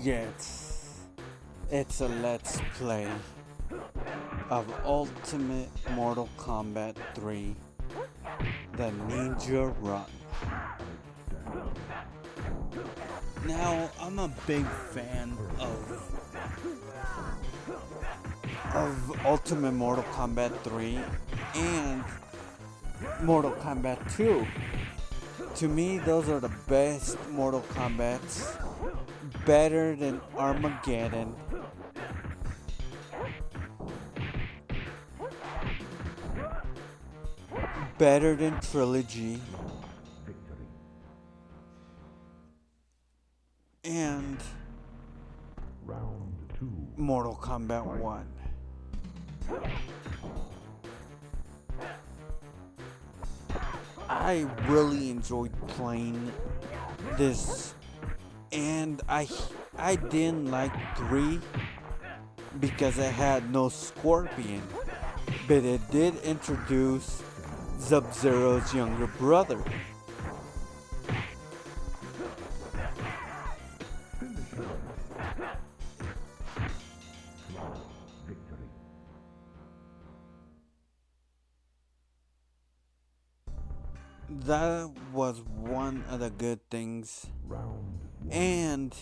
Yes, it's a let's play of Ultimate Mortal Kombat 3, the Ninja Run. Now, I'm a big fan of Ultimate Mortal Kombat 3 and Mortal Kombat 2. To me, those are the best Mortal Kombats, better than Armageddon, better than Trilogy, and Mortal Kombat 1. I really enjoyed playing this, and I didn't like 3 because it had no Scorpion, but it did introduce Sub-Zero's younger brother. That was one of the good things. And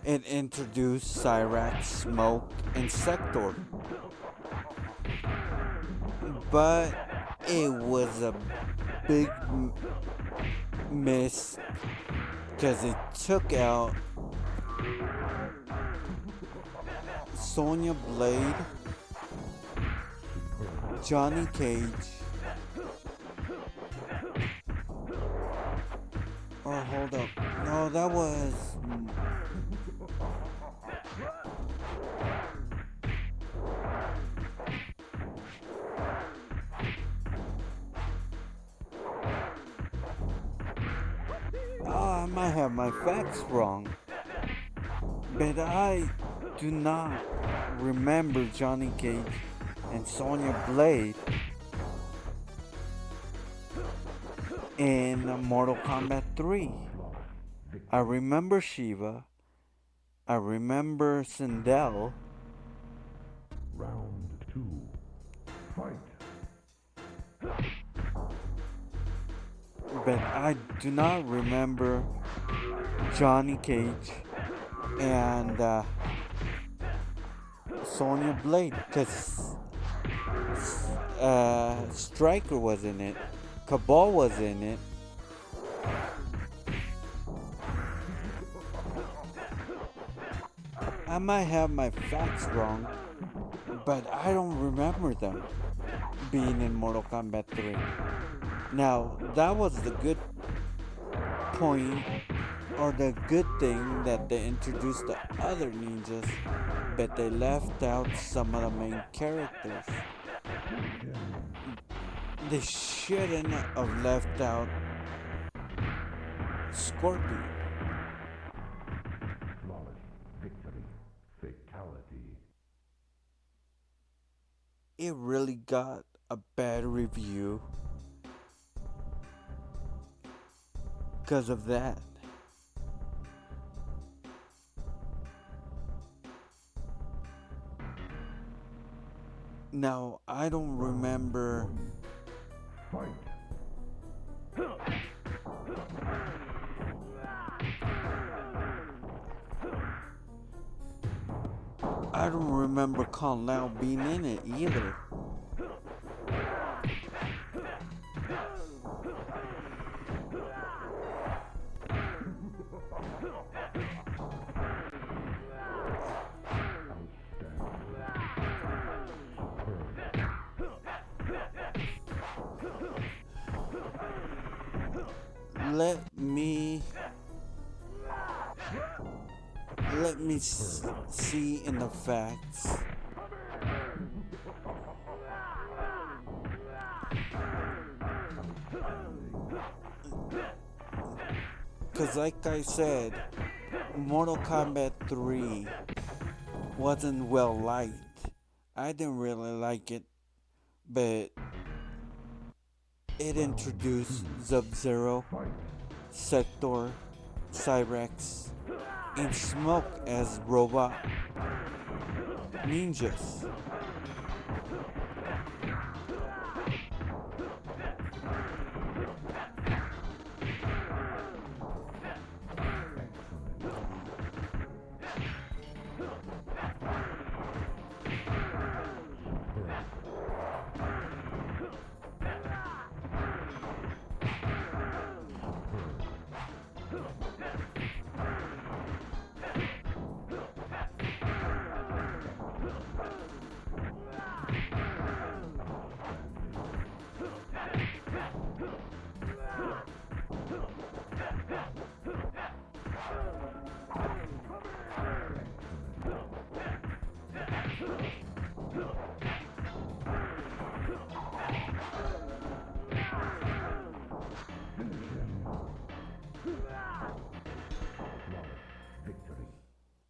it introduced Cyrax, Smoke, and Sector. But it was a big miss because it took out Sonya Blade, Johnny Cage, or hold up, no, that was I might have my facts wrong, but I do not remember Johnny Cage and Sonya Blade in Mortal Kombat 3. I remember Shiva, I remember Sindel. Round 2. Fight. But I do not remember Johnny Cage and Sonya Blade because Striker was in it, Cabal was in it. I might have my facts wrong, but I don't remember them being in Mortal Kombat 3. Now, that was the good point, or the good thing, that they introduced the other ninjas, but they left out some of the main characters. They shouldn't have left out Scorpion. Flawless victory. Fatality. It really got a bad review because of that. Now, I don't remember. Fight. I don't remember Kung Lao being in it either. Let me see in the facts. Because like I said, Mortal Kombat 3 wasn't well liked. I didn't really like it, but it introduced Sub-Zero, Sector, Cyrax, and Smoke as robot ninjas.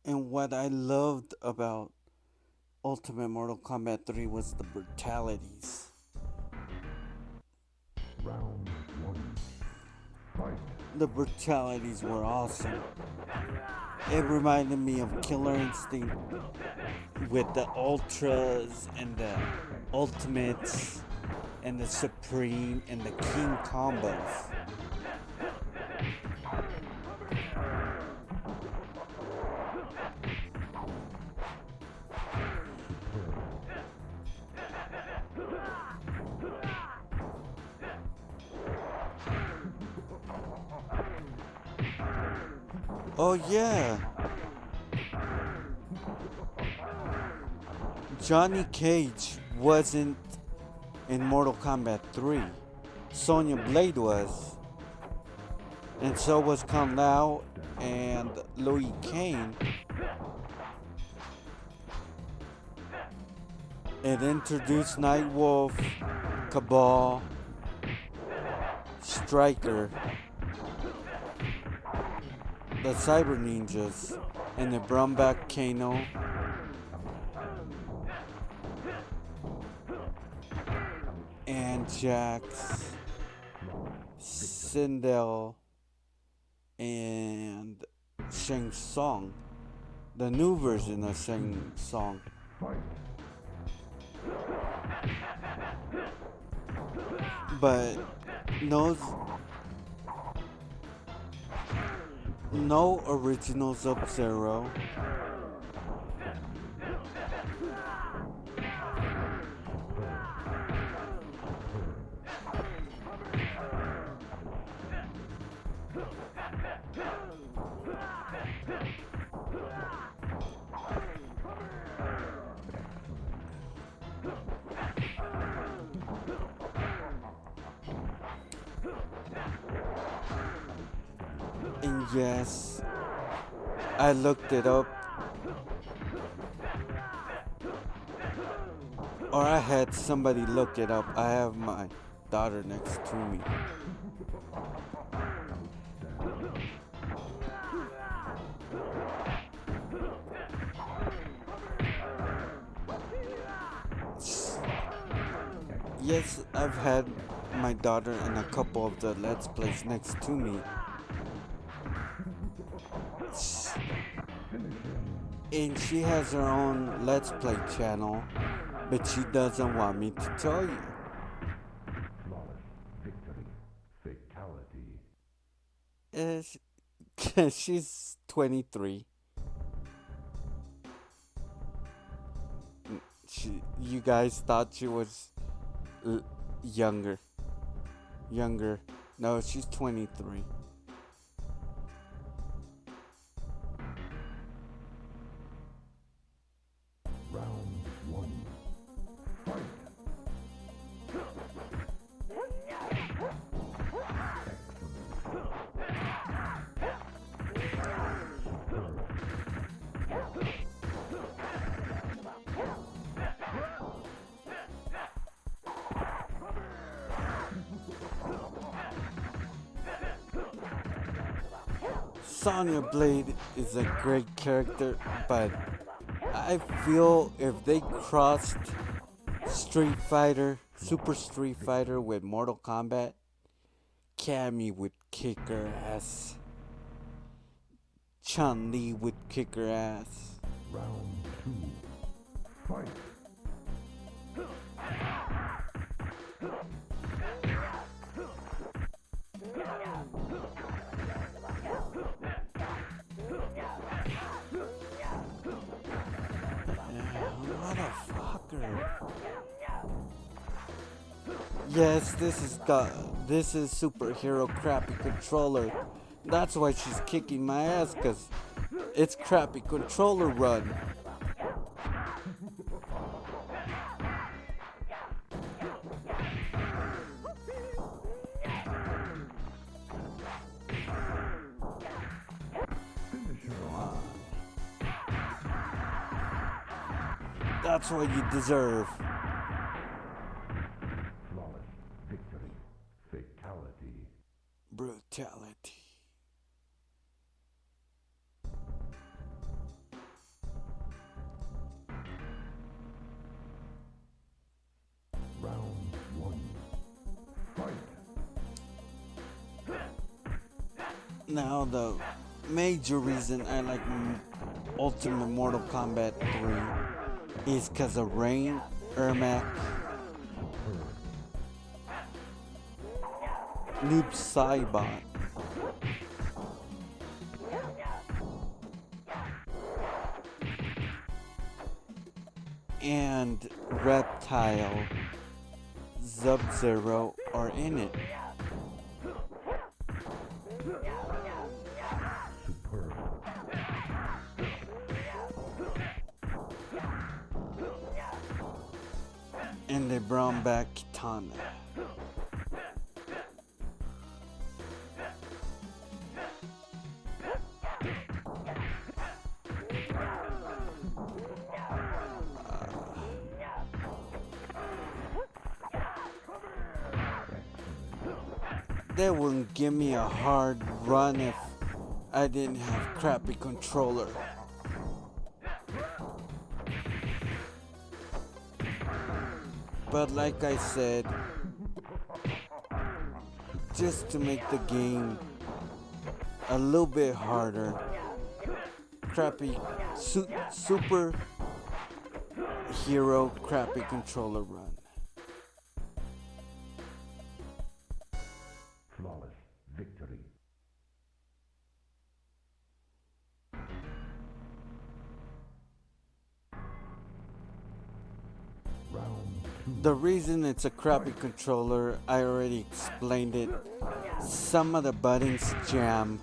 And what I loved about Ultimate Mortal Kombat 3 was the brutalities. Round one. Fight. The brutalities were awesome. It reminded me of Killer Instinct with the Ultras and the Ultimates and the Supreme and the King combos. Oh yeah, Johnny Cage wasn't in Mortal Kombat 3. Sonya Blade was, and so was Kung Lao and Louis Kane. It introduced Nightwolf, Cabal, Striker, the Cyber Ninjas, and the brought back Kano. And Jax, Sindel, and Shang Tsung, the new version of Shang Tsung. Fight. But no, no original Sub-Zero. And yes, I looked it up. Or I had somebody look it up. I have my daughter next to me. Yes, I've had my daughter and a couple of the Let's Plays next to me. And she has her own Let's Play channel, but she doesn't want me to tell you. Flawless victory. Fatality. She's 23. You guys thought she was younger. No, she's 23. Round one. Fight. Sonya Blade is a great character, but I feel if they crossed Street Fighter, Super Street Fighter with Mortal Kombat, Cammy would kick her ass. Chun-Li would kick her ass. Round 2. Fight. Motherfucker. Yes, this is superhero crappy controller. That's why she's kicking my ass, cause it's crappy controller run. That's what you deserve. Flawless victory. Fatality. Brutality. Round 1. Fight. Now the major reason I like Ultimate Mortal Kombat 3 is because of Rain, Ermac, Noob Saibot, and Reptile, Sub-Zero are in it. Superb. And they brought back Kitana. They wouldn't give me a hard run if I didn't have crappy controller. But like I said, just to make the game a little bit harder, crappy super hero crappy controller run. Flawless victory. Round 2. The reason it's a crappy controller, I already explained it. Some of the buttons jam.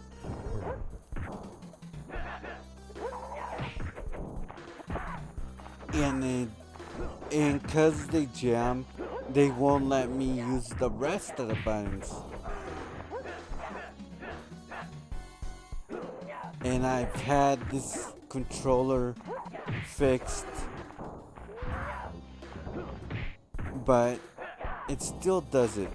And cause they jam, they won't let me use the rest of the buttons. And I've had this controller fixed, but it still does it.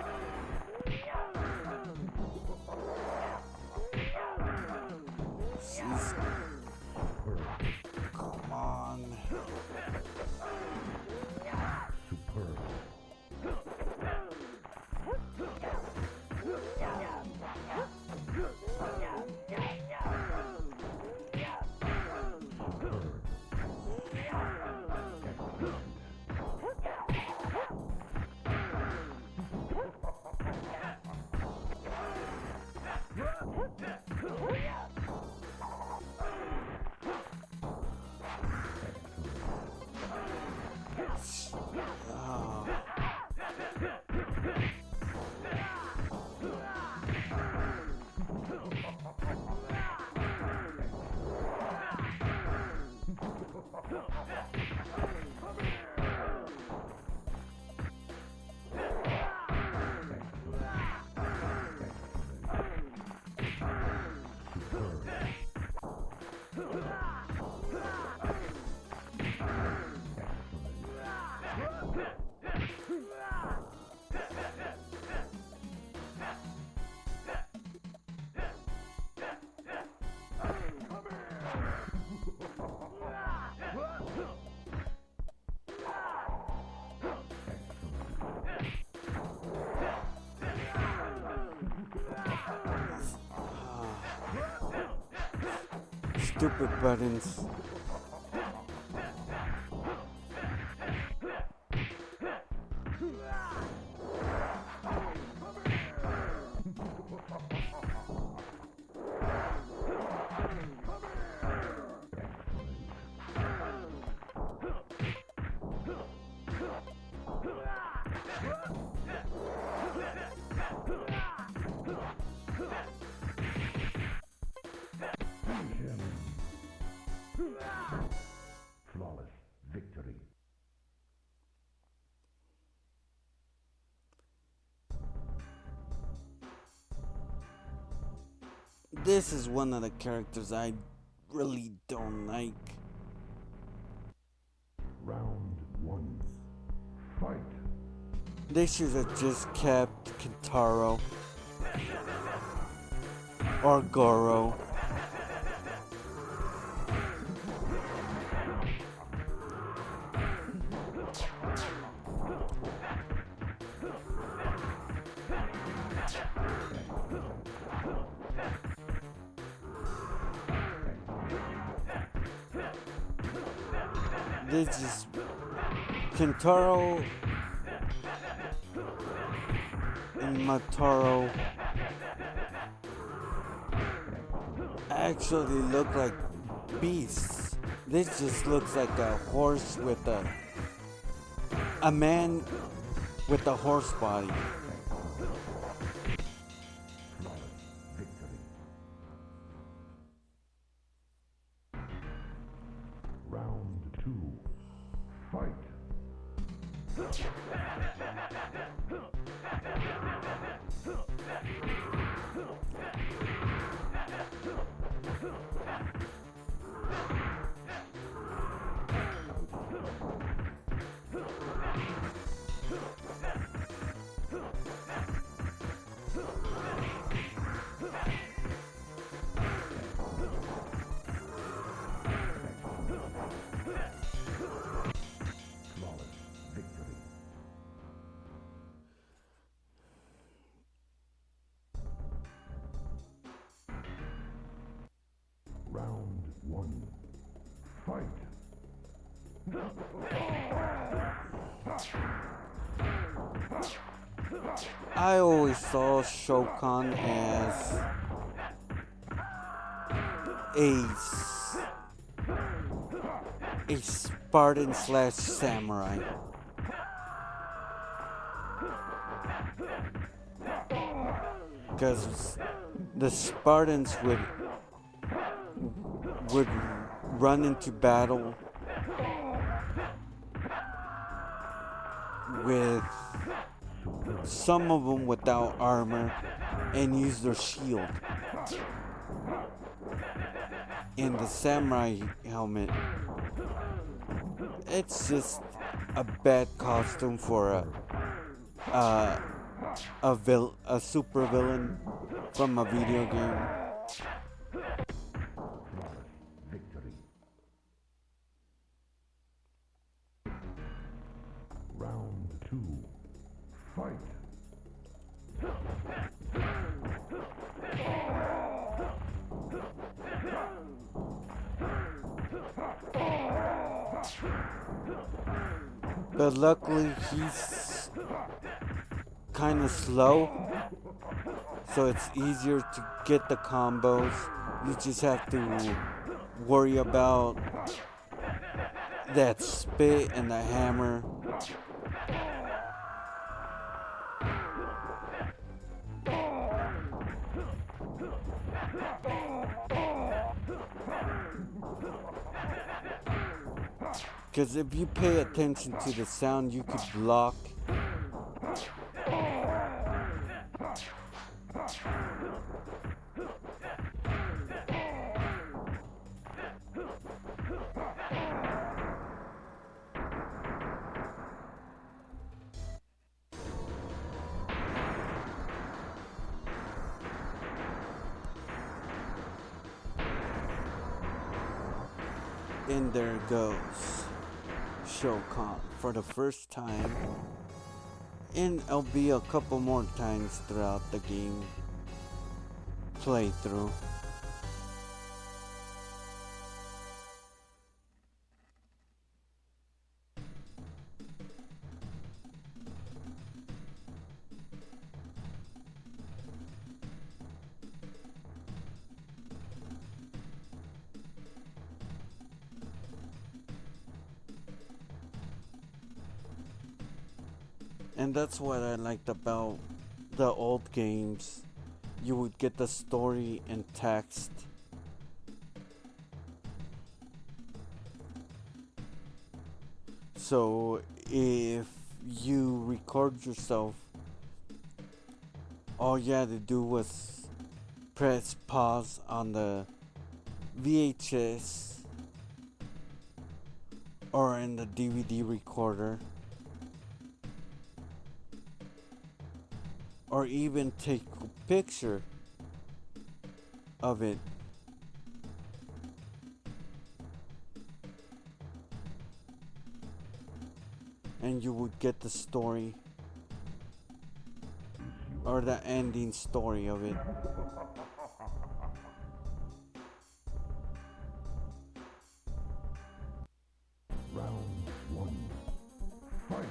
Jeez. Come on. Superb. stupid buttons. Flawless victory. This is one of the characters I really don't like. Round one. Fight. They should have just kept Kintaro or Goro. They just Kintaro and Mataro actually look like beasts. This just looks like a horse with a man with a horse body. Flawless victory. Round two. Fight. Flawless victory. Round one. Fight. I always saw Shokan as a Spartan slash samurai. Because the Spartans would run into battle with some of them without armor and use their shield. And the samurai helmet, it's just a bad costume for a super villain from a video game. Flawless victory. Round two. Fight. But luckily he's kind of slow, so it's easier to get the combos. You just have to worry about that spit and the hammer. Because if you pay attention to the sound, you could block. And there goes Shokan for the first time, and it'll be a couple more times throughout the game playthrough. And that's what I liked about the old games. You would get the story in text. So if you record yourself, all you had to do was press pause on the VHS or in the DVD recorder, or even take a picture of it. And you would get the story or the ending story of it. Round one. Fight.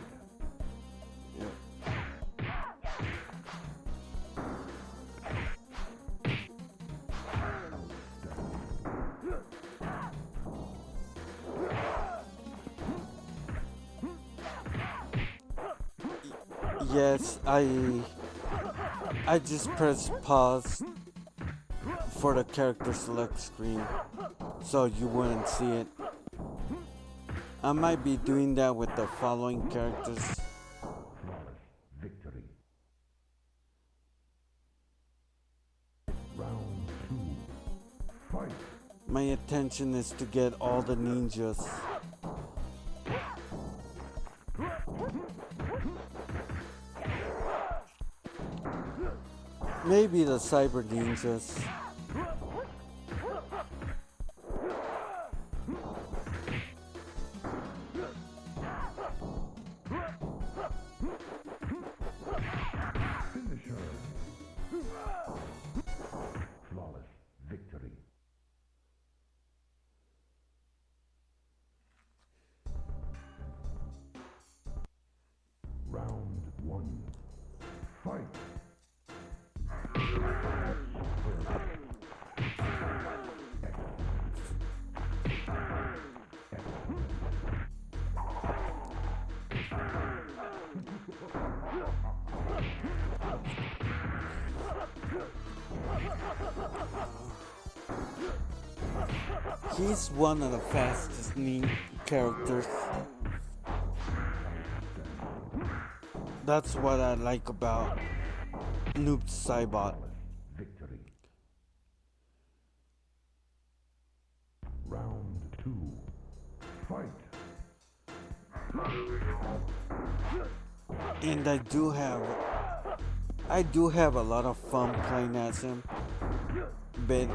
Yes, I just pressed pause for the character select screen so you wouldn't see it. I might be doing that with the following characters. Flawless victory. Round two. Fight. My intention is to get all the ninjas. Maybe the cyber ninjas. Finisher. Flawless victory. Round one. Fight. He's one of the fastest characters. That's what I like about Noob Saibot. Victory. Round two. Fight. And I do have a lot of fun playing as him, but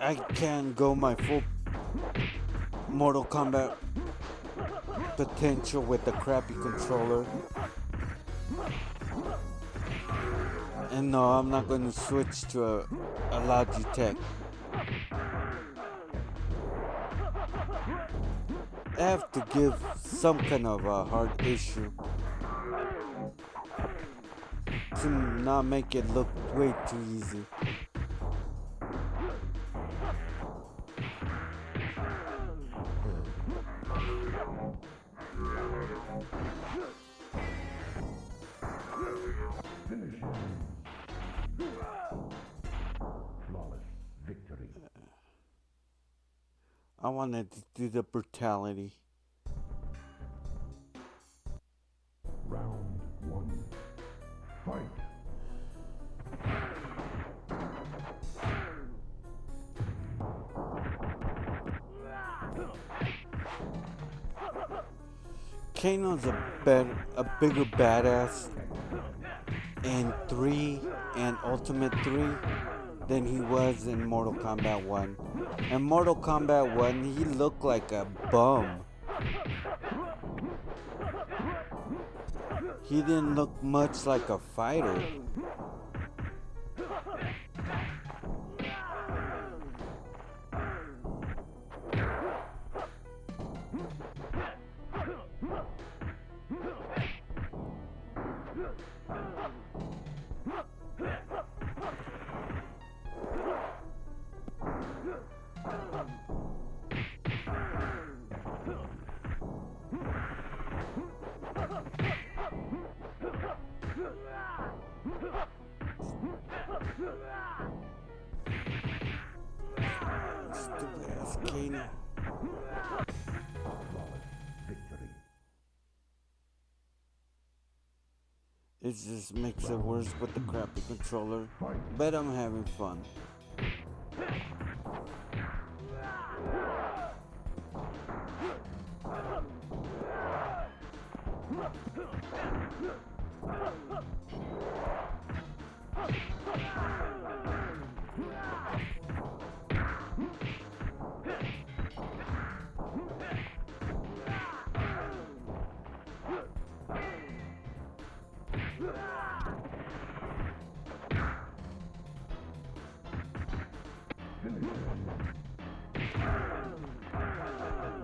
I can't go my full Mortal Kombat potential with the crappy controller. And no, I'm not going to switch to a Logitech. I have to give some kind of a hard issue to not make it look way too easy. Finish him. Flawless victory. I wanted to do the brutality. Round one. Fight. Kano's a bigger badass in 3 and Ultimate 3 than he was in Mortal Kombat 1. In Mortal Kombat 1, he looked like a bum. He didn't look much like a fighter. volcano. Flawless victory. It just makes it worse with the crappy controller. Fight. But I'm having fun.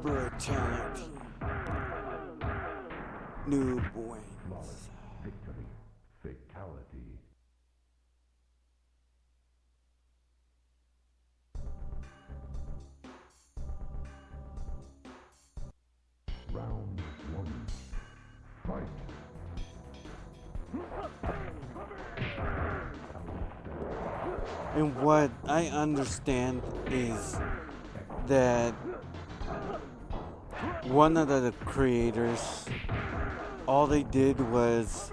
Brutality. New boys. Flawless victory. Fatality. Round one. Fight. And what I understand is that one of the creators, all they did was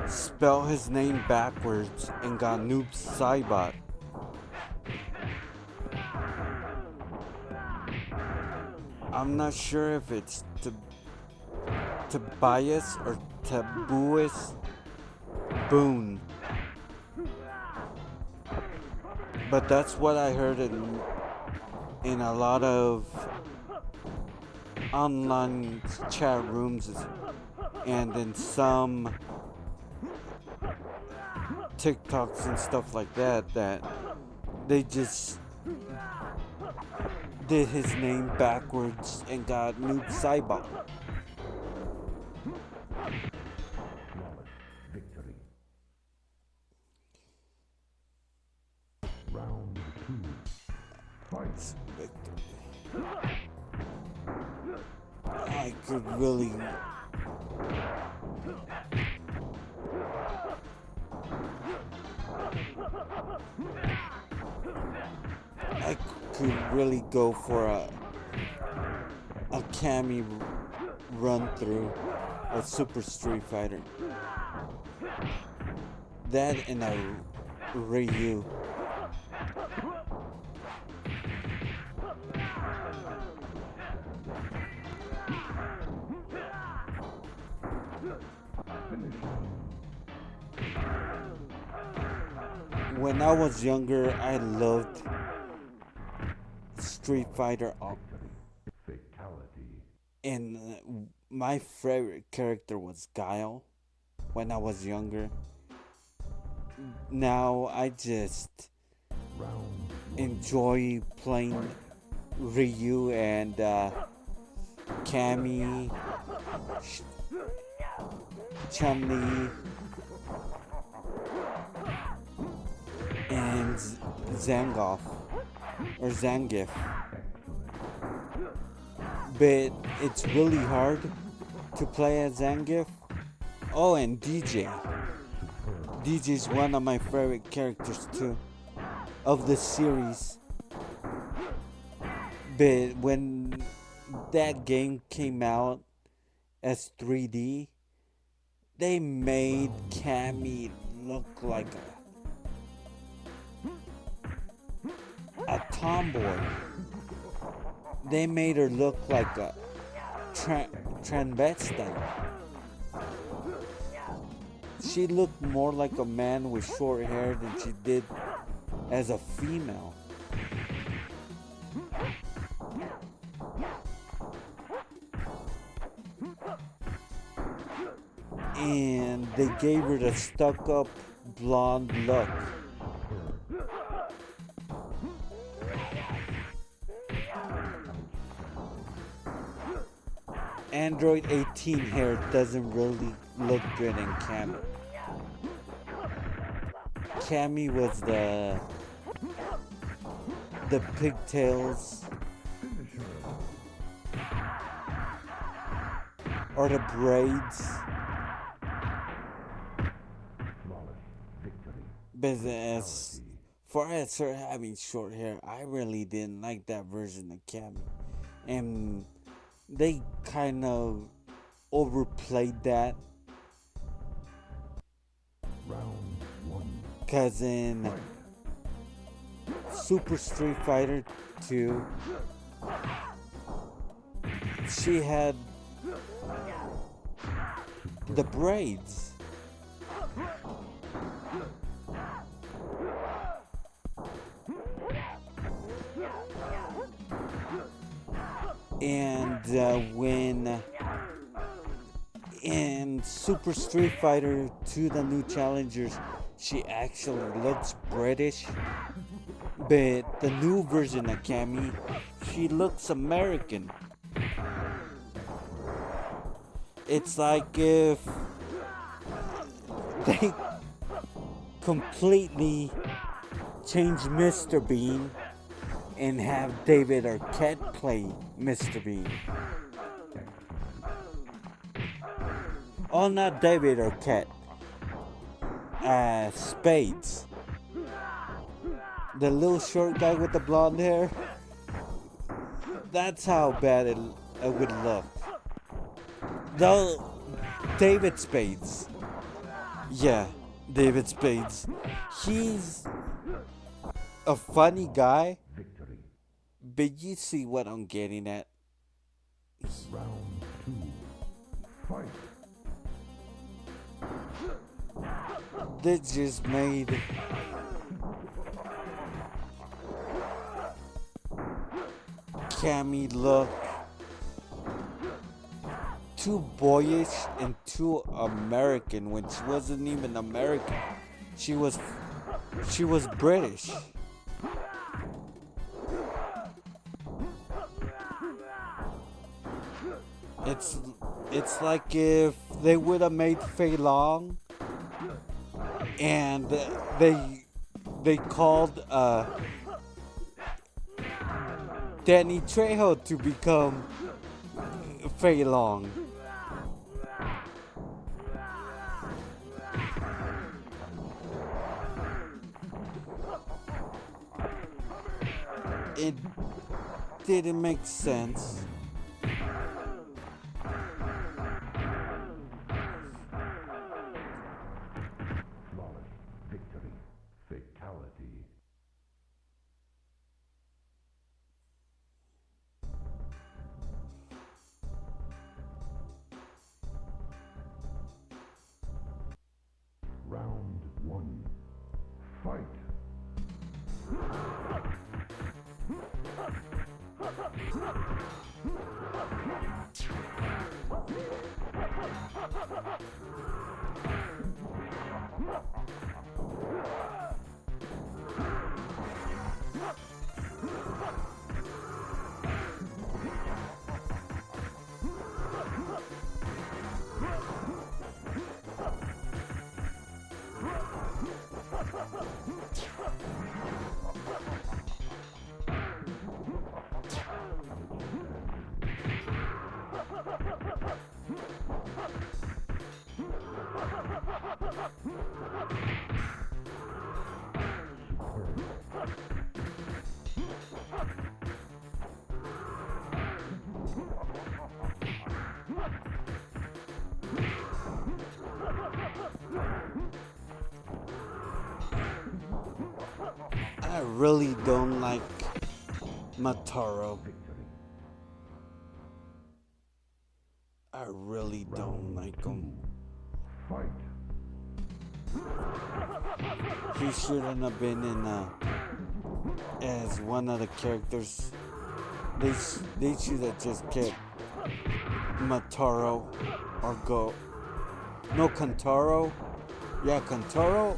spell his name backwards and got Noob Saibot. I'm not sure if it's Tobias or Tabuis Boone. But that's what I heard in a lot of online chat rooms and in some TikToks and stuff like that, that they just did his name backwards and got Noob Saibot. Flawless victory. Round two. Fight. I could really go for a Kami run through of Super Street Fighter. That and a Ryu. When I was younger, I loved Street Fighter, Fatality. and my favorite character was Guile when I was younger. Now I just Round enjoy playing Ryu and Cammy, Chun-Li, and Zangoff or Zangief. But it's really hard to play as Zangief. Oh, and DJ. DJ's one of my favorite characters too of the series. But when that game came out as 3D, they made Cammy look like a tomboy. They made her look like a transvestite. She looked more like a man with short hair than she did as a female. And they gave her the stuck-up blonde look. Android 18 hair doesn't really look good in Cammy. Cammy was the pigtails or the braids. flawless victory. But as For her having short hair, I really didn't like that version of Cammy. And they kind of overplayed that. Round one. Because in Super Street Fighter 2, she had the braids. And when in Super Street Fighter 2, the new challengers, she actually looks British. But the new version of Cammy, she looks American. It's like if they completely changed Mr. Bean and have David Arquette play Mr. Bean. Oh, not David Arquette. Spades. The little short guy with the blonde hair. That's how bad it would look. Though, David Spades. Yeah, David Spades. He's a funny guy. Victory. But you see what I'm getting at. Round two. Fight. They just made Cammy look too boyish and too American when she wasn't even American. She was British. It's like if they would have made Fei Long and they called Danny Trejo to become Fei Long. It didn't make sense. Flawless victory. Fatality. Round one. Fight. I really don't like Mataro. Victory. I really don't like him. Fight. He shouldn't have been in as one of the characters. They should have just kept Mataro or go. No, Kantaro. Yeah, Kantaro.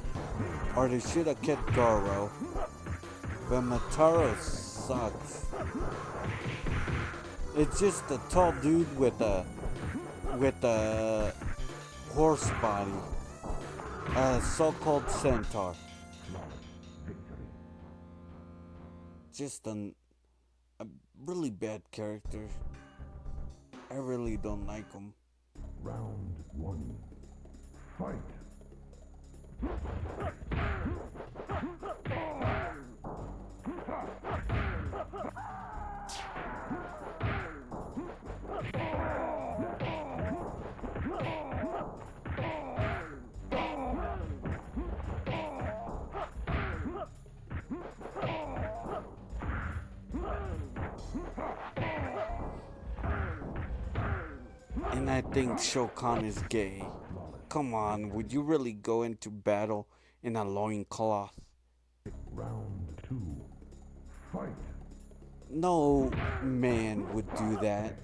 Or they should have kept Goro. But Mataro sucks. It's just a tall dude with a horse body. A so-called centaur. Flawless victory. Just a really bad character. I really don't like him. Round one. Fight. And I think Shokan is gay. Come on, would you really go into battle in a loincloth? Round 2. Fight. No man would do that.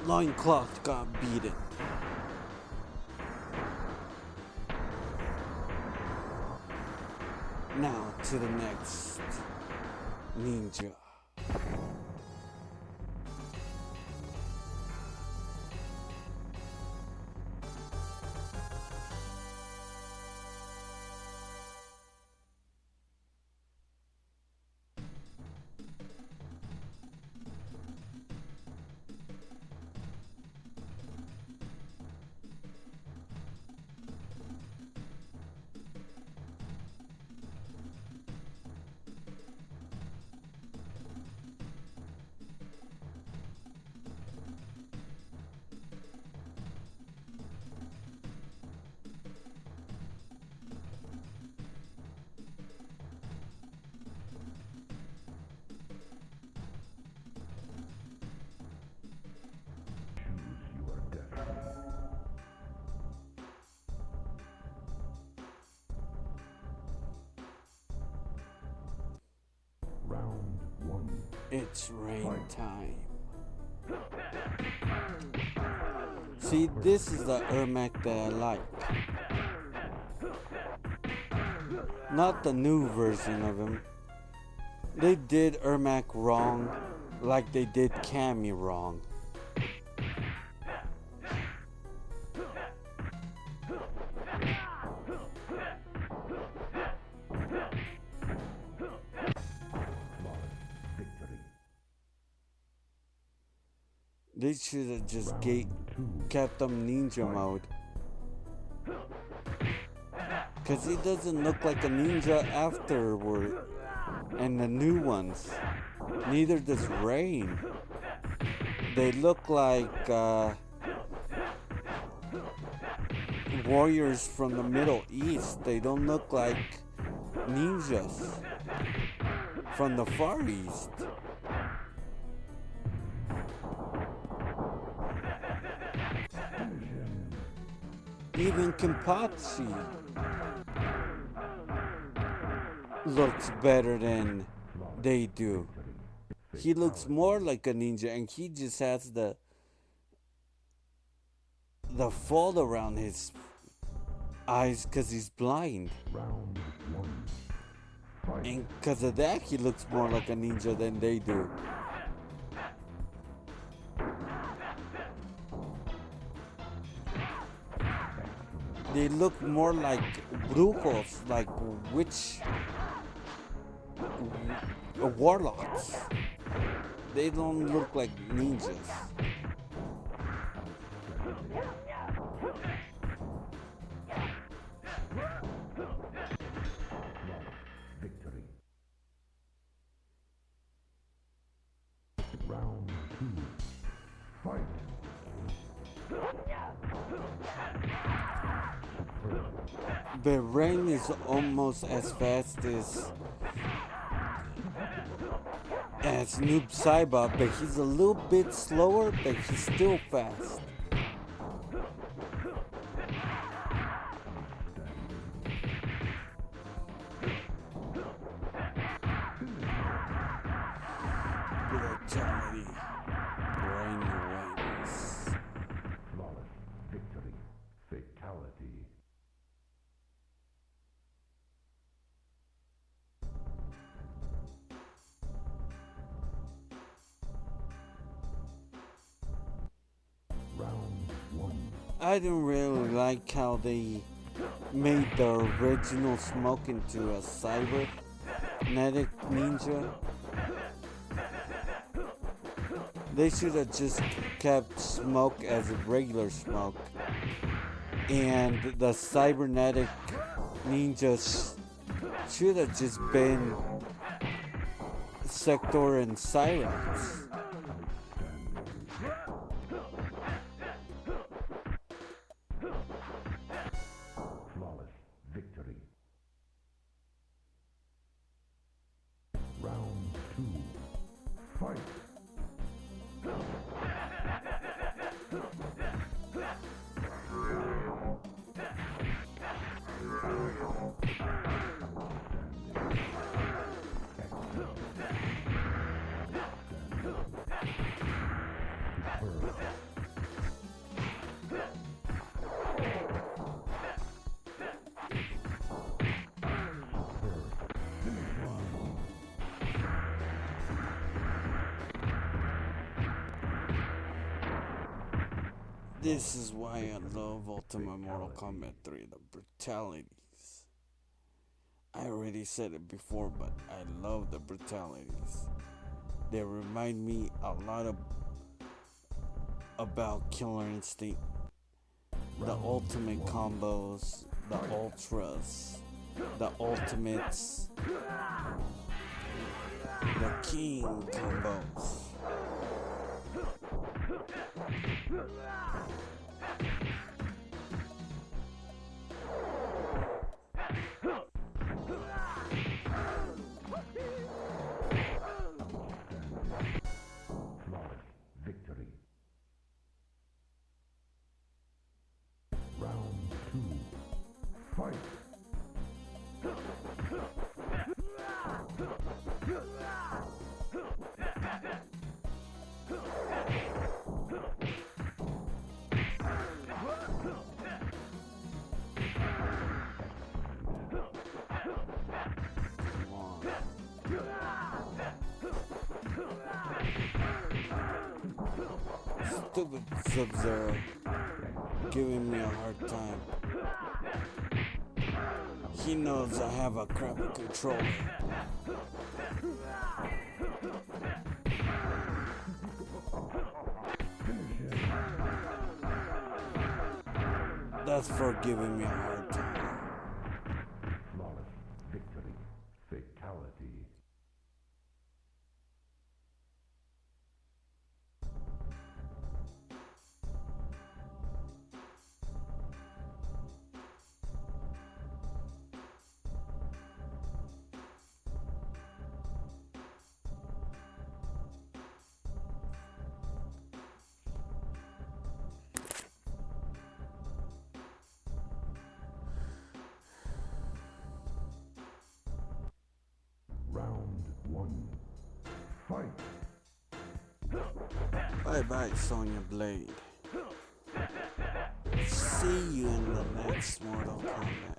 Loincloth got beaten. Now to the next ninja. Round 1. It's rain time. See, this is the Ermac that I like. Not the new version of him. They did Ermac wrong, like they did Cammy wrong. They should have just kept him ninja mode. Cause he doesn't look like a ninja afterward. And the new ones. Neither does Rain. They look like warriors from the Middle East. They don't look like ninjas from the Far East. Even Kenpachi looks better than they do. He looks more like a ninja, and he just has the fold around his eyes because he's blind. Round 1. And because of that, he looks more like a ninja than they do. They look more like brujos, like witch warlocks. They don't look like ninjas. Victory. Round 2. Fight. But Rain is almost as fast as Noob Saibot, but he's a little bit slower, but he's still fast. Brutality. Rain wins. Flawless victory. Fatality. Round 1. I didn't really like how they made the original Smoke into a cybernetic ninja. They should have just kept smoke as a regular smoke, and the cybernetic ninjas should have just been Sector and Cyrax. Flawless victory. Round 2. Fight. This is why I love Ultimate Mortal Kombat 3, the brutalities. I already said it before, but I love the brutalities. They remind me a lot about Killer Instinct, the ultimate combos, the ultras, the ultimates, the king combos. Flawless victory. Round 2. Fight. Come on. Stupid Sub-Zero giving me a hard time. He knows I have a crappy controller. That's for giving me a hard time. Flawless victory. Fatality. Round 1. Fight. Bye bye, Sonya Blade. See you in the next Mortal Kombat.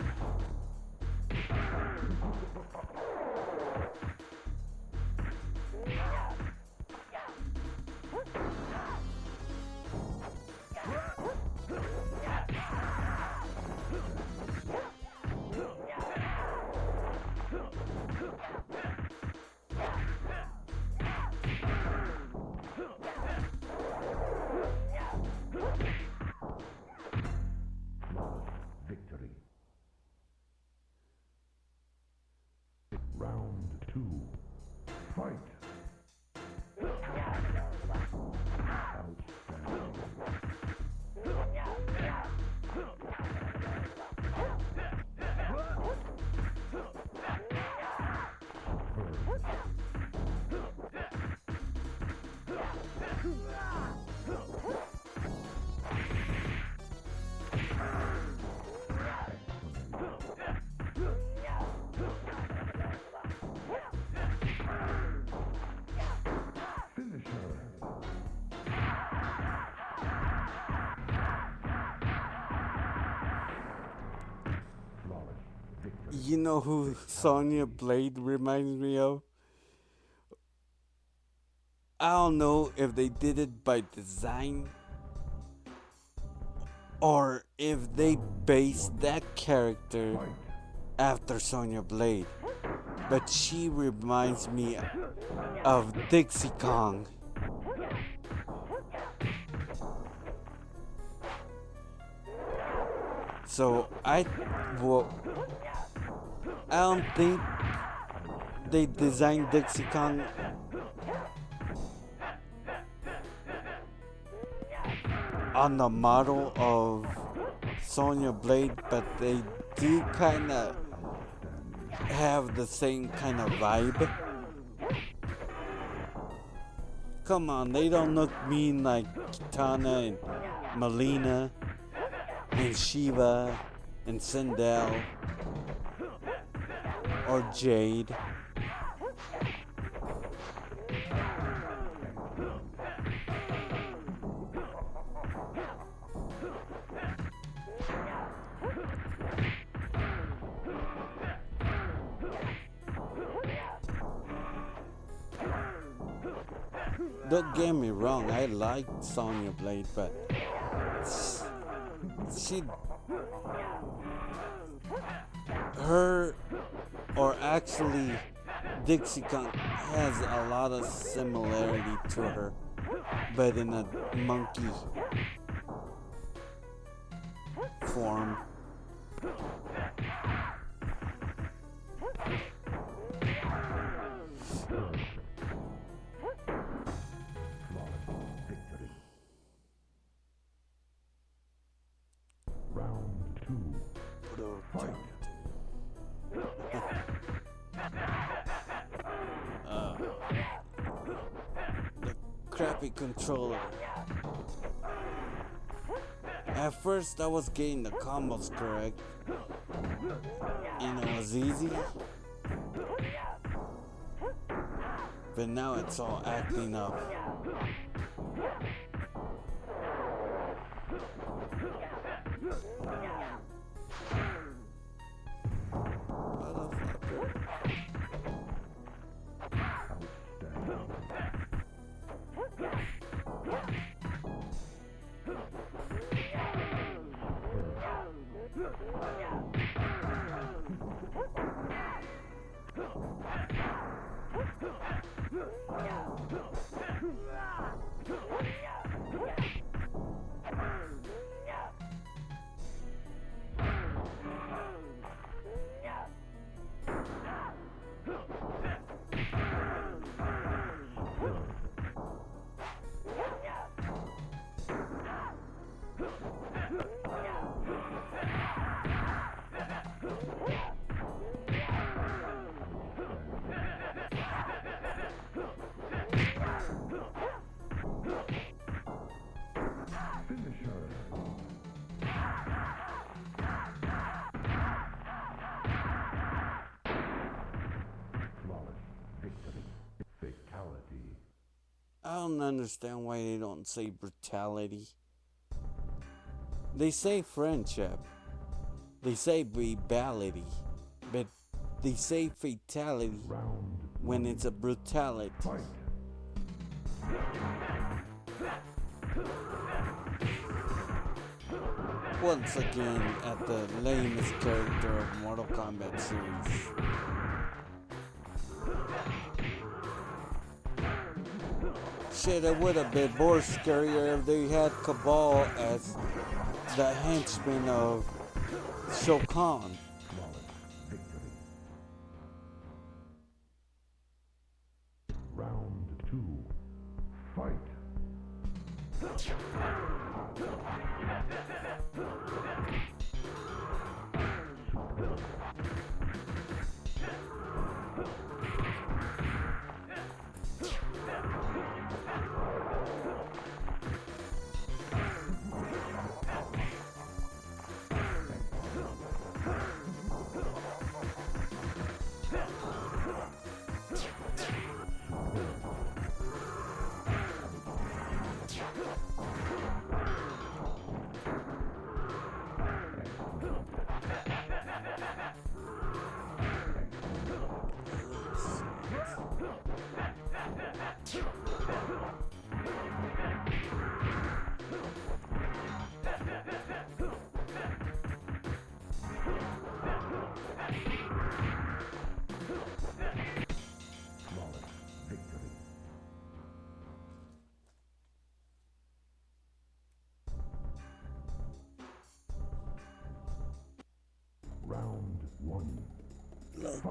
Flawless victory. Round 2. Fight. You know who Sonya Blade reminds me of? I don't know if they did it by design or if they based that character after Sonya Blade, but she reminds me of Dixie Kong. So well, I don't think they designed Dixie Kong on the model of Sonya Blade, but they do kind of have the same kind of vibe. Come on, they don't look mean like Kitana and Melina and Shiva and Sindel or Jade. Don't get me wrong, I liked Sonya Blade, but actually Dixie Kong has a lot of similarity to her, but in a monkey form. Crappy controller. At first I was getting the combos correct and it was easy, but now it's all acting up. I don't understand why they don't say brutality. They say friendship. They say rivalry. But they say fatality when it's a brutality. Once again, at the lamest character of Mortal Kombat series. Shit, it would have been more scarier if they had Cabal as the henchman of Shao Kahn. Round 2. Fight.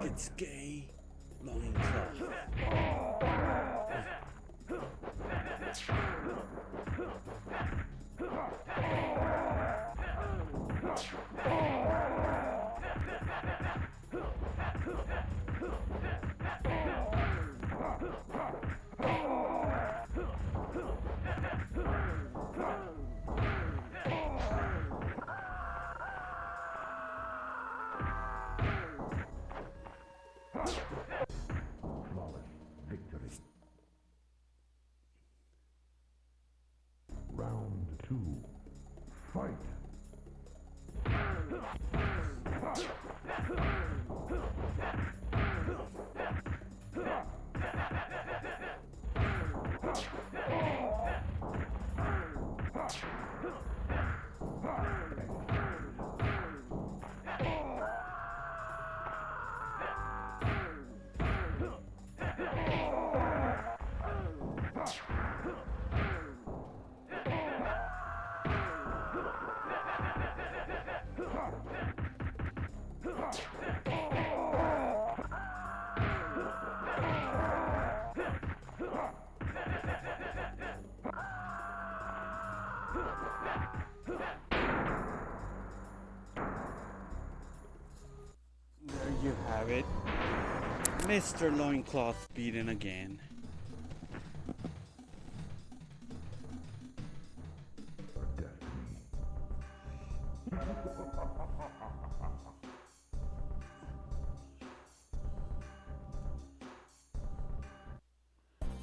It's gay loincloth. Flawless victory. Round 2. Fight. There you have it. Mr. Loincloth beaten again. Destiny.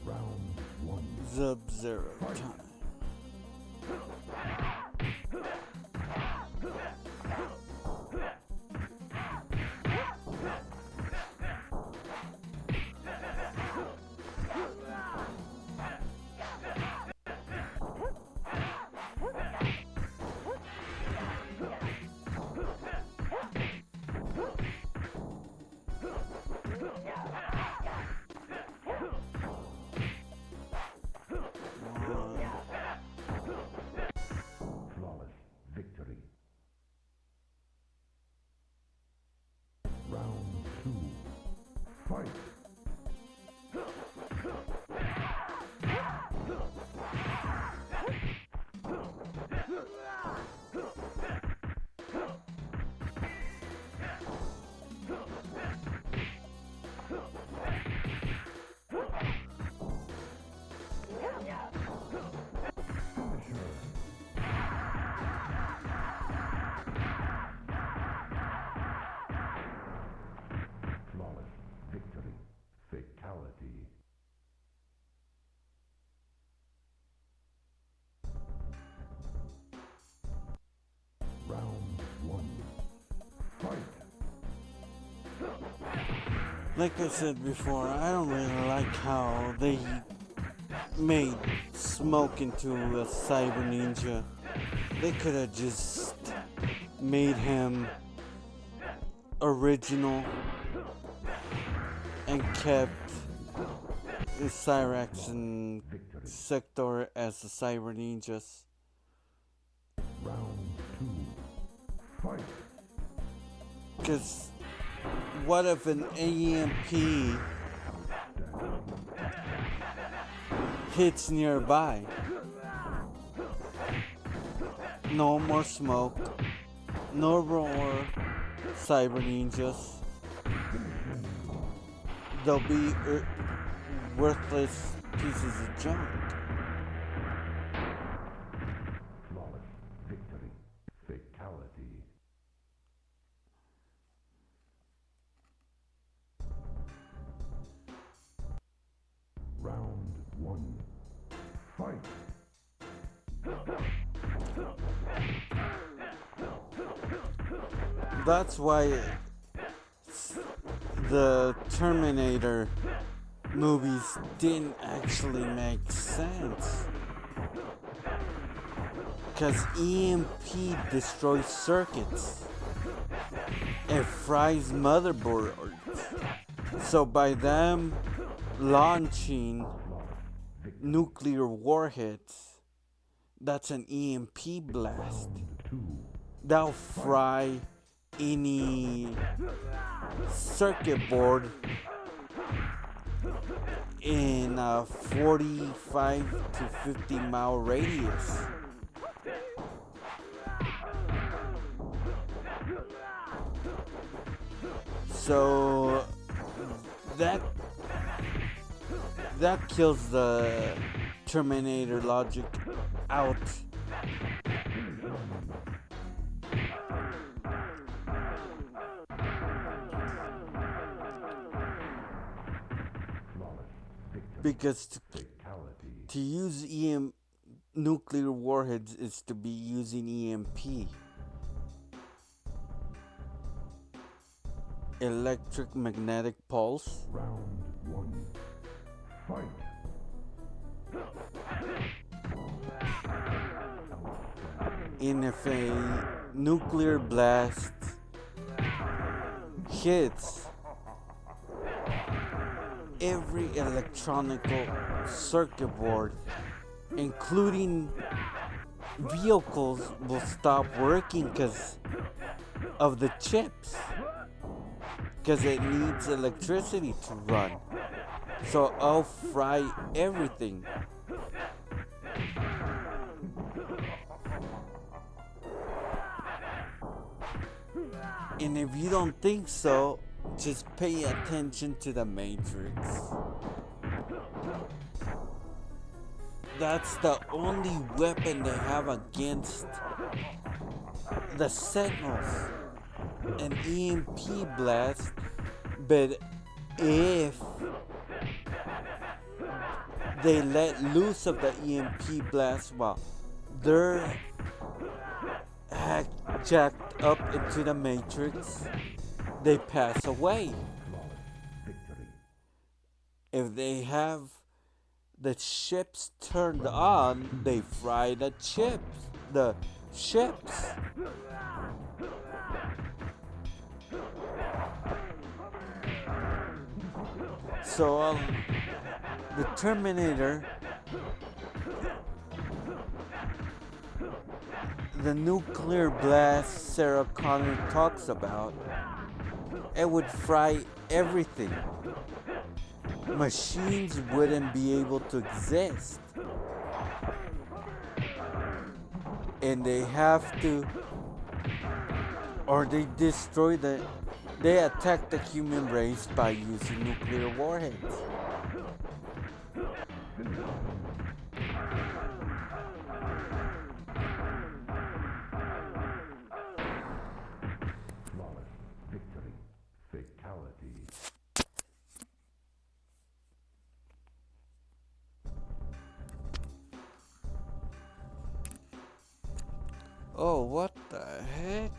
Round 1. Sub-Zero time. Flawless victory. Round 2. Fight. Flawless victory. Fatality. Round 1. Fight. Like I said before, I don't really like how they made Smoke into a cyber ninja. They could have just made him original and kept the Cyrax and Victory. Sector as the cyber ninjas. Round 2. Fight. Because what if an EMP hits nearby? No more Smoke. No more cyber ninjas. They'll be worthless pieces of junk. Flawless victory. Fatality. Round 1. Fight. That's why the Terminator movies didn't actually make sense. Because EMP destroys circuits. It fries motherboards. So by them launching nuclear warheads, that's an EMP blast. Round 2. That'll fry any circuit board in a 45 to 50-mile radius. So that kills the Terminator logic out. Because to use nuclear warheads is to be using EMP. Electric magnetic pulse. Round one. Fight. And if a nuclear blast hits, every electronical circuit board, including vehicles, will stop working because of the chips. Because it needs electricity to run. So I'll fry everything. And if you don't think so, just pay attention to the Matrix. That's the only weapon they have against the Sentinels. An EMP blast, but if they let loose of the EMP blast while they're jacked up into the Matrix, they pass away. If they have the ships turned on, they fry the ships. So the Terminator, the nuclear blast Sarah Connor talks about, it would fry everything. Machines wouldn't be able to exist. And they have to, or they attack the human race by using nuclear warheads. Flawless victory. Fatality. Oh, what the heck?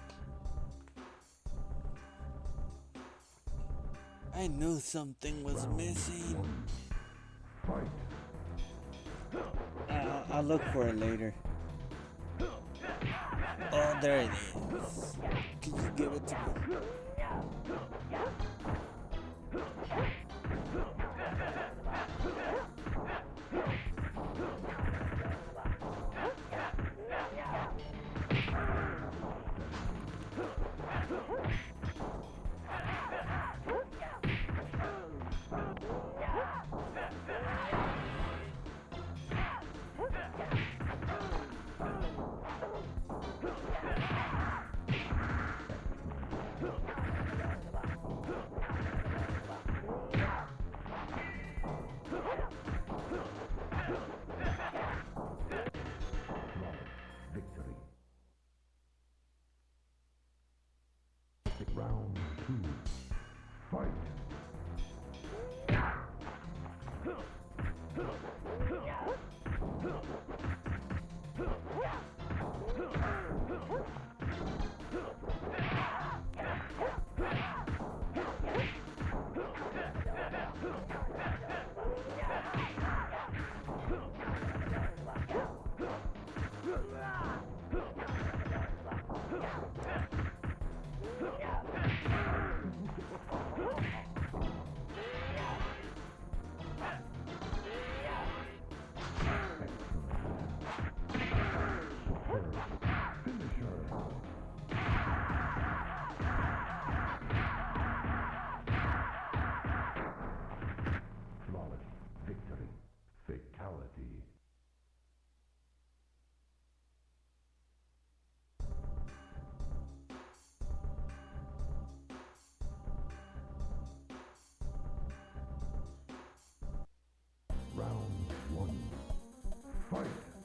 I knew something was missing. Fight. I'll look for it later. Oh, there it is. Can you give it to me?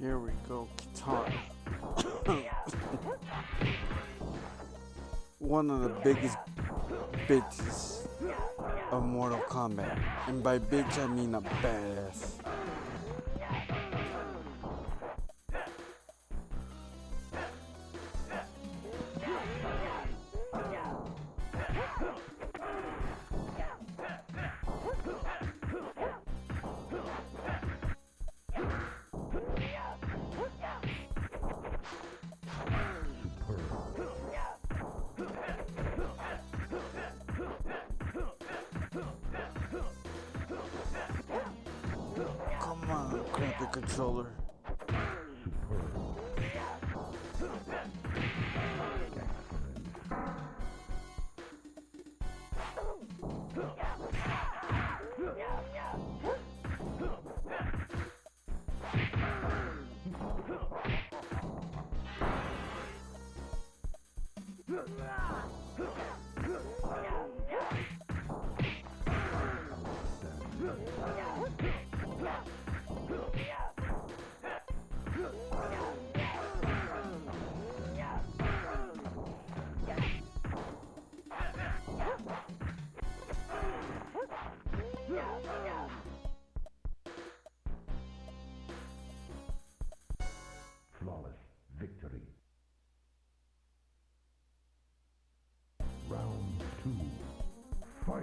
Here we go, Katana. One of the biggest bitches of Mortal Kombat. And by bitch, I mean a badass. Come on, grab the controller. Flawless victory. Round 2. Fight.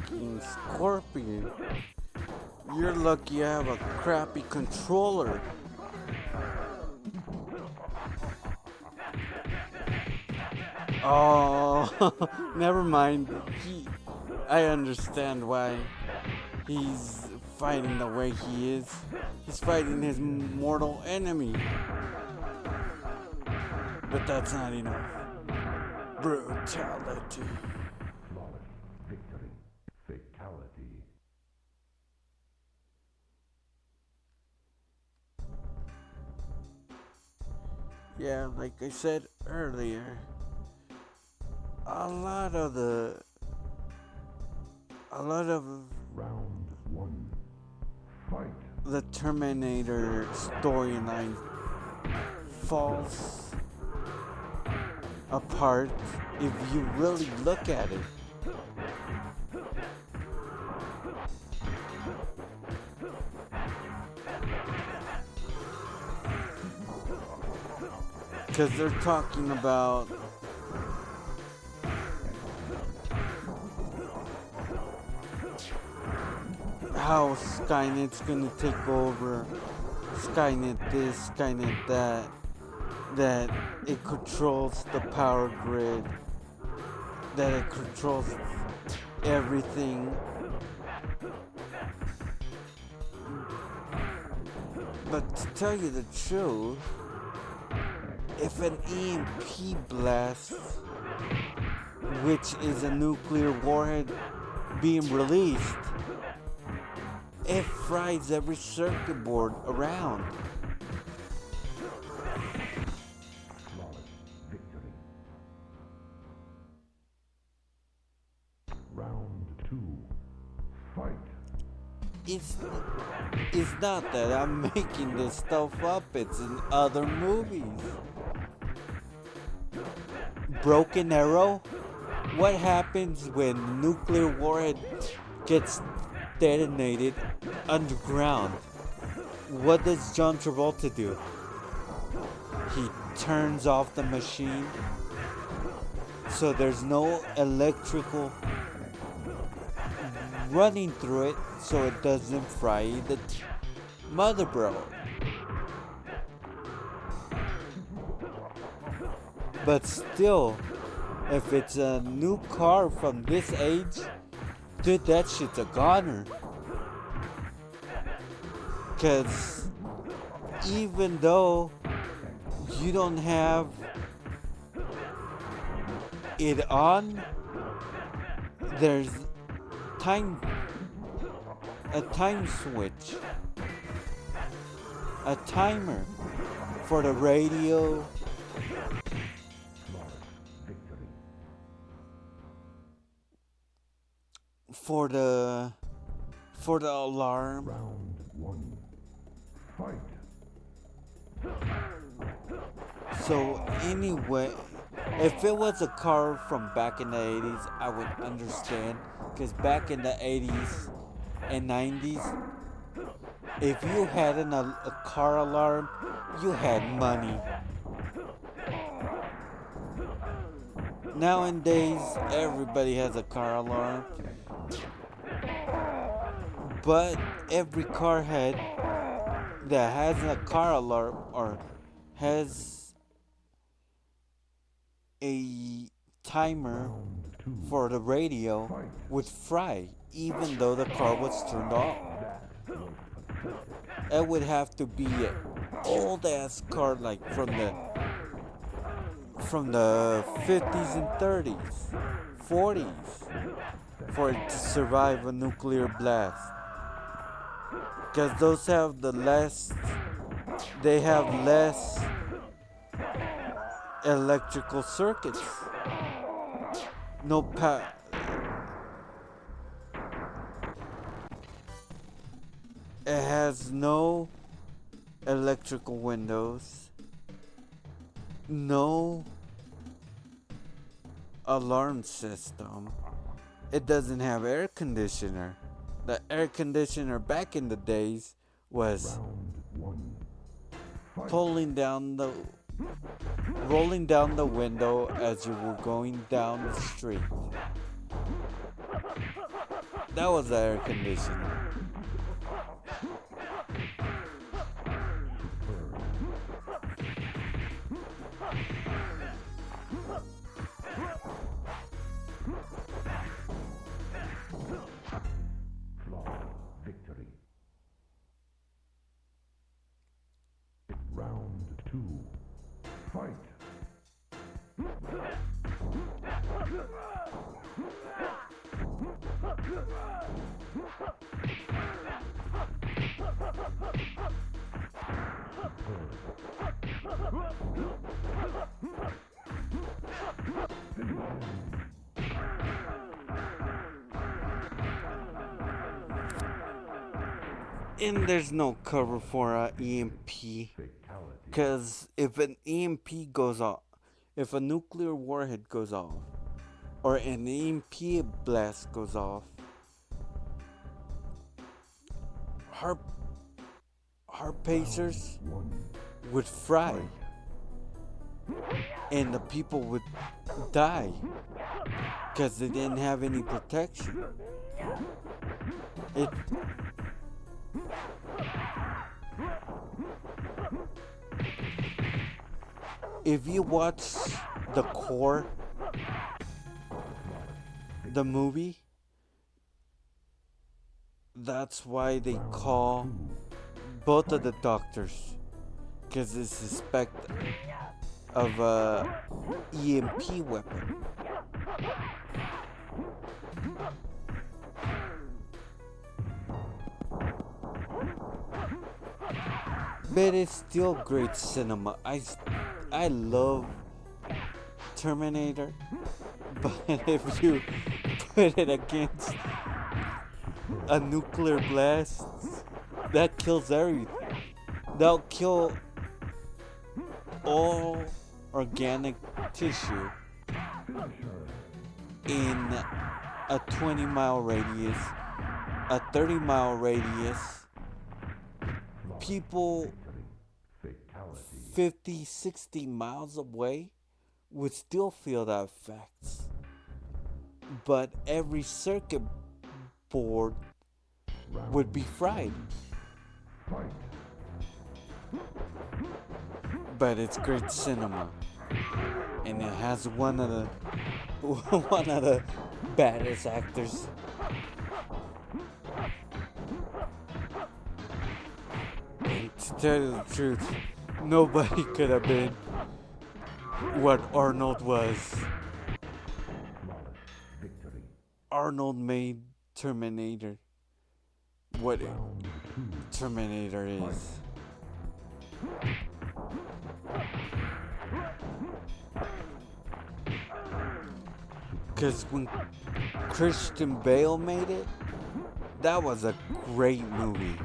Fucking Scorpion. You're lucky I have a crappy controller. Oh, never mind. I understand why he's fighting the way he is. He's fighting his mortal enemy. But that's not enough. Brutality. Flawless victory. Fatality. Yeah, like I said earlier, a lot of Round 1. Fight. the Terminator storyline falls apart if you really look at it. Because they're talking about how Skynet's gonna take over, Skynet this, Skynet that, that it controls the power grid, that it controls everything. But to tell you the truth, if an EMP blast, which is a nuclear warhead being released, it fries every circuit board around. Flawless victory. Round 2. Fight. It's not that I'm making this stuff up, it's in other movies. Broken Arrow? What happens when nuclear warhead gets detonated underground? What does John Travolta do? He turns off the machine so there's no electrical running through it so it doesn't fry the motherboard. But still, if it's a new car from this age, dude, that shit's a goner. Because even though you don't have it on, there's time a time switch, a timer for the radio, Victory. for the alarm. Round one. Fight. So anyway, if it was a car from back in the 80s, I would understand. Because back in the 80s and 90s, if you had a car alarm, you had money. Nowadays, everybody has a car alarm. But every car head that has a car alarm or has a timer Round two. for the radio Fight. would fry even though the car was turned off. It would have to be an old ass car like from the 50s and 30s, 40s for it to survive a nuclear blast. Because those have they have less electrical circuits. No It has no electrical windows, no alarm system. It doesn't have air conditioner. The air conditioner back in the days was Round one. Fight. rolling down the window as you were going down the street. That was the air conditioner. Flawless victory. Round two. Fight. And there's no cover for a EMP. Fatality. Because if an EMP goes off, if a nuclear warhead goes off, or an EMP blast goes off, our pacers One. would fry. And the people would die. Because they didn't have any protection. It If you watch The Core, the movie, that's why they call both of the doctors, because they suspect of a EMP weapon. But it's still great cinema. I love Terminator, but if you put it against a nuclear blast, that kills everything. That'll kill all organic tissue in a 20-mile radius, a 30-mile radius. People Fatality. 50, 60 miles away would still feel the effects. But every circuit board would be fried. Fight. But it's great cinema. and it has one of the one of the baddest actors. And to tell you the truth, nobody could have been what Arnold was. Flawless victory. Arnold made Terminator what Round two. Terminator is. Because when Christian Bale made it, that was a great movie.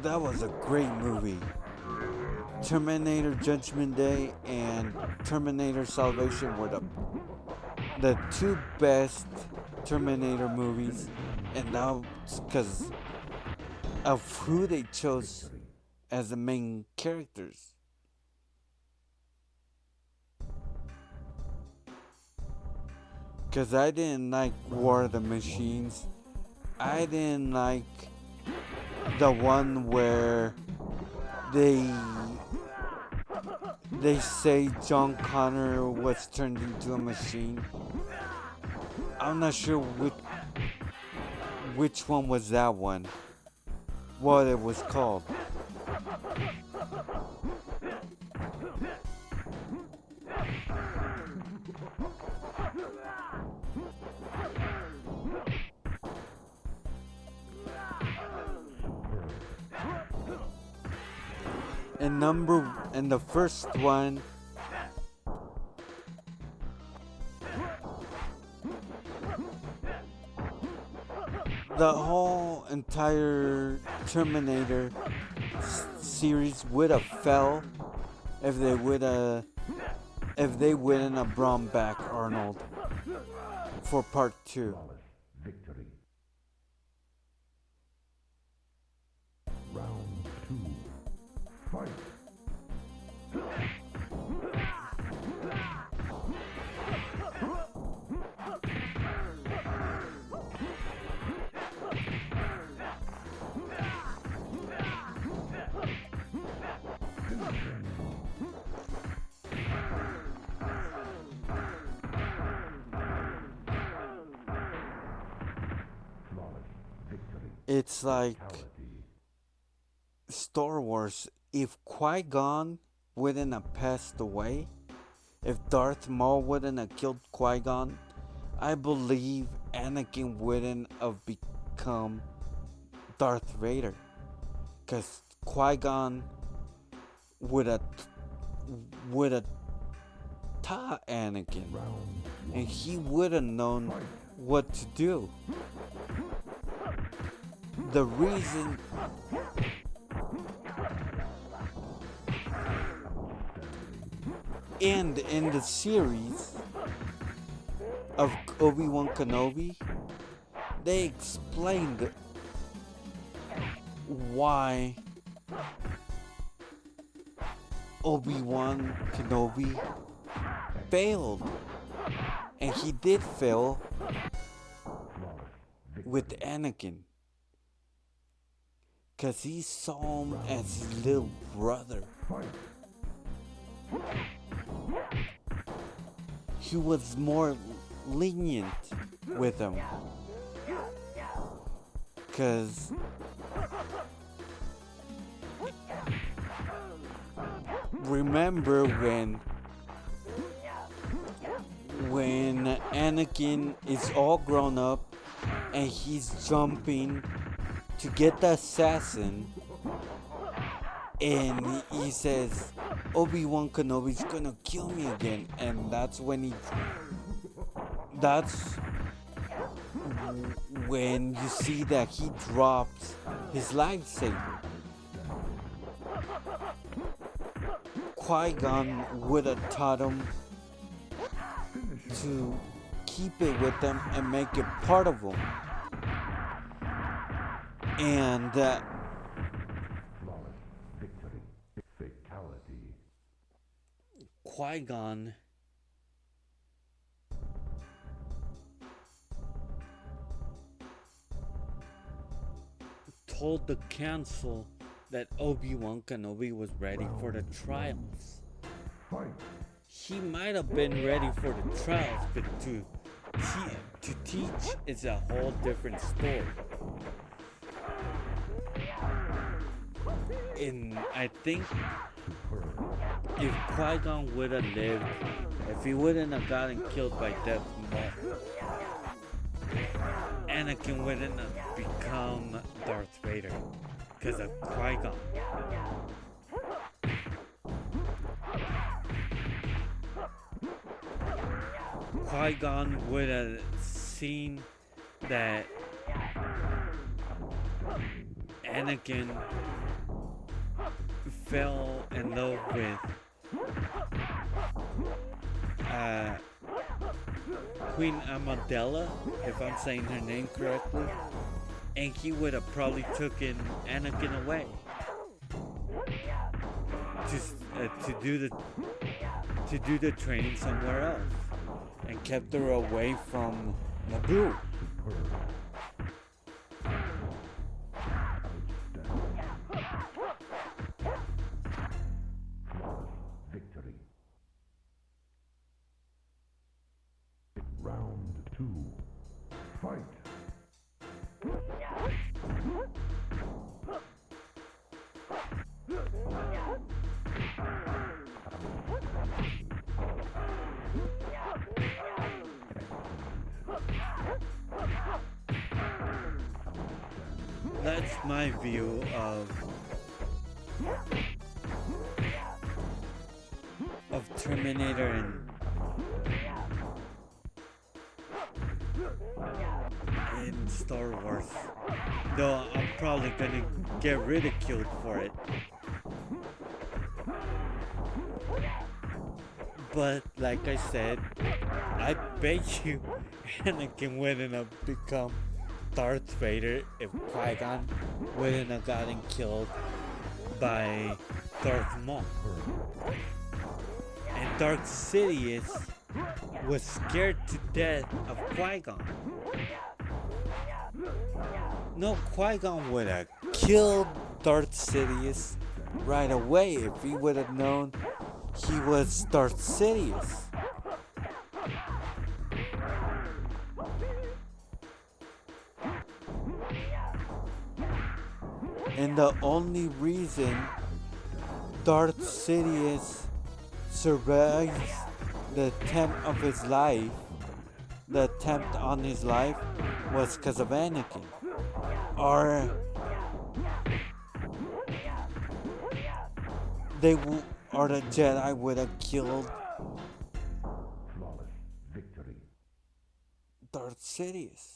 That was a great movie. Terminator Judgment Day and Terminator Salvation were the two best Terminator movies, and that's because of who they chose as the main characters. Because I didn't like War of the Machines. I didn't like the one where they say John Connor was turned into a machine. I'm not sure which one was that one. What it was called. And the first one, the whole entire Terminator series would have fell if they wouldn't have brought back Arnold for part 2. Flawless victory. Round two. Fight. Flawless victory. It's like Fatality. Star Wars. If Qui-Gon wouldn't have passed away, if Darth Maul wouldn't have killed Qui-Gon, I believe Anakin wouldn't have become Darth Vader. Because Qui-Gon would have taught Anakin, Round and he would have known what to do. The reason and in the series of Obi-Wan Kenobi, they explained why Obi-Wan Kenobi failed. And he did fail with Anakin. Because he saw him as his little brother. He was more lenient with him. Because remember when Anakin is all grown up and he's jumping to get the assassin, and he says Obi-Wan Kenobi's gonna kill me again, and that's when you see that he drops his lightsaber. Qui-Gon would have taught him to keep it with them and make it part of him. And flawless victory. Fatality. Qui-Gon told the council that Obi-Wan Kenobi was ready for the trials. Fight. He might have been ready for the trials, but to teach is a whole different story. And I think if Qui-Gon would have lived, if he wouldn't have gotten killed by Death Maul, Anakin wouldn't have become Darth Vader because of Qui-Gon. Qui-Gon would have seen that Anakin fell in love with Queen Amidala, if I'm saying her name correctly, and he would have probably taken Anakin away to do the training somewhere else, and kept her away from Naboo. Victory. Round 2. Fight. That's my view of Terminator in Star Wars. Though I'm probably gonna get ridiculed for it. But like I said, I bet you Anakin wouldn't have become Darth Vader if Qui-Gon wouldn't have gotten killed by Darth Maul. And Darth Sidious was scared to death of Qui-Gon. No, Qui-Gon would have killed Darth Sidious right away if he would have known he was Darth Sidious. And the only reason Darth Sidious survives the attempt of his life, the attempt on his life, was because of Anakin. Or the Jedi would have killed Flawless victory. Darth Sidious.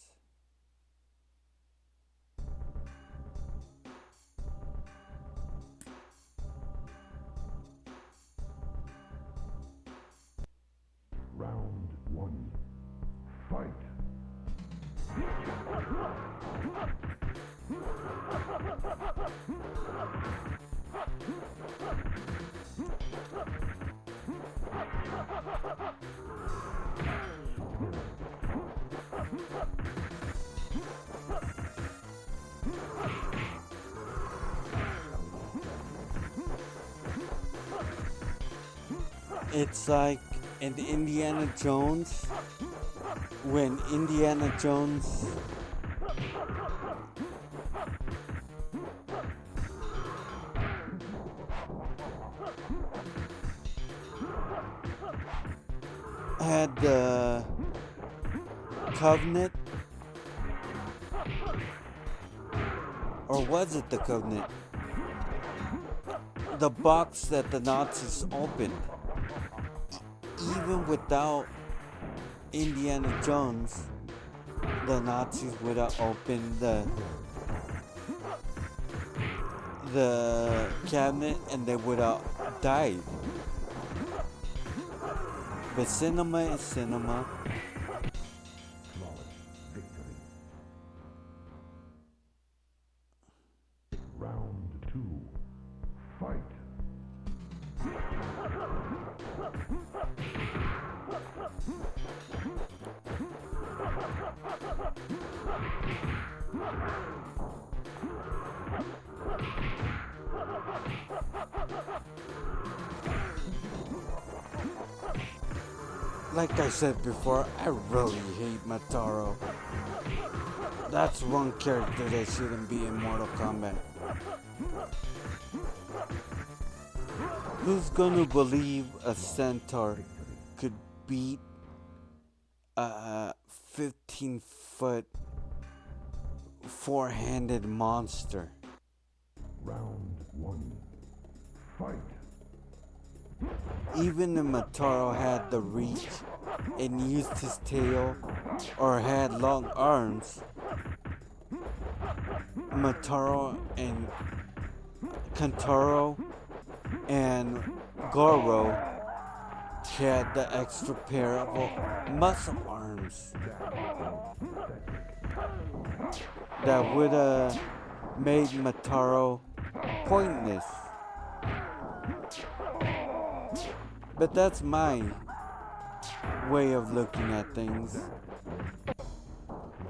Round 1. Fight. It's like in Indiana Jones, when Indiana Jones had the Covenant, or was it the Covenant? The box that the Nazis opened. Even without Indiana Jones, the Nazis would have opened the cabinet and they would have died. But cinema is cinema. Flawless victory. Round 2. Fight. Like I said before, I really hate Mataro. That's one character that shouldn't be in Mortal Kombat. Who's gonna believe a centaur could beat a 15-foot four-handed monster? Round one. Fight. Even if Mataro had the reach and used his tail or had long arms, Mataro and Kantaro and Goro had the extra pair of muscle arms that would have made Mataro pointless. But that's my way of looking at things.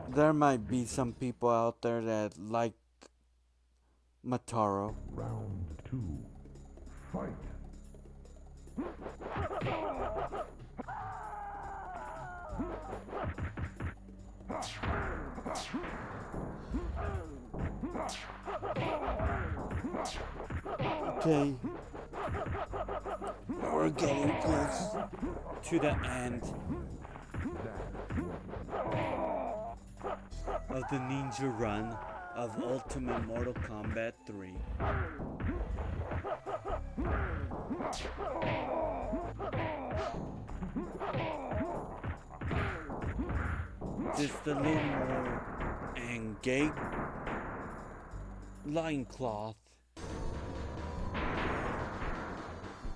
There might be some people out there that like Mataro. Round two. Fight. Okay. We're getting close to the end of the ninja run of Ultimate Mortal Kombat 3. Just a little more and Gabe Linecloth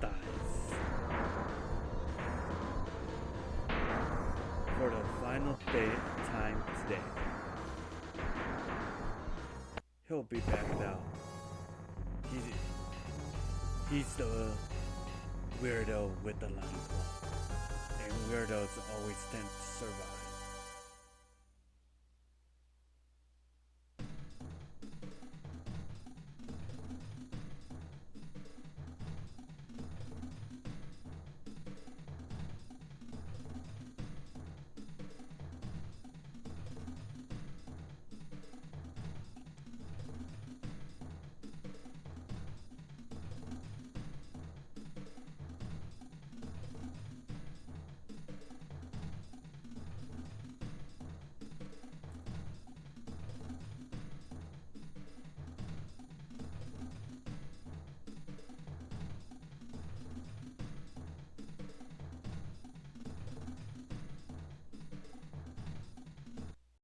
dies for the final time today. He'll be back now. He's the weirdo with the loincloth. And weirdos always tend to